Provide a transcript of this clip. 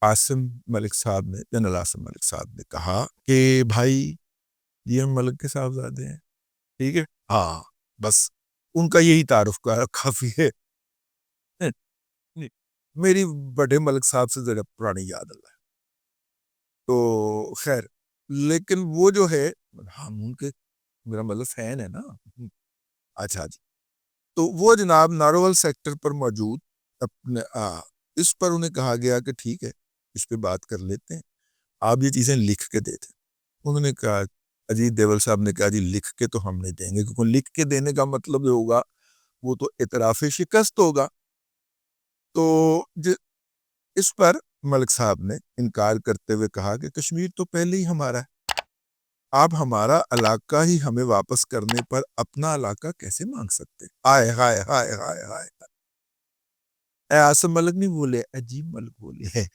आसिम मलिक साहब ने, जनरल आसिम मलिक साहब ने कहा कि भाई ये हम मलिक के साहबजादे हैं, ठीक है, हाँ, बस उनका यही तारुफ का काफी है। नहीं, मेरी बड़े मलिक साहब से जरा पुरानी याद अल्लाह है। तो खैर, लेकिन वो जो है, हम उनके, मेरा मतलब फैन है ना। अच्छा जी। तो वो जनाब नारोवल सेक्टर पर मौजूद अपने इस पर उन्हें कहा गया कि ठीक है, इस पे बात कर लेते हैं, आप ये चीज़ें लिख के दे दें। उन्होंने कहा, अजीत देवल साहब ने कहा जी लिख के तो हम नहीं देंगे, क्योंकि लिख के देने का मतलब जो होगा वो तो इतराफ़ शिकस्त होगा। तो इस पर मलिक साहब ने इनकार करते हुए कहा कि कश्मीर तो पहले ही हमारा है, आप हमारा इलाका ही हमें वापस करने पर अपना इलाका कैसे मांग सकते? हाय हाय हाय हाय हाय। आसम मलिक नहीं बोले, अजीब मलिक बोले है।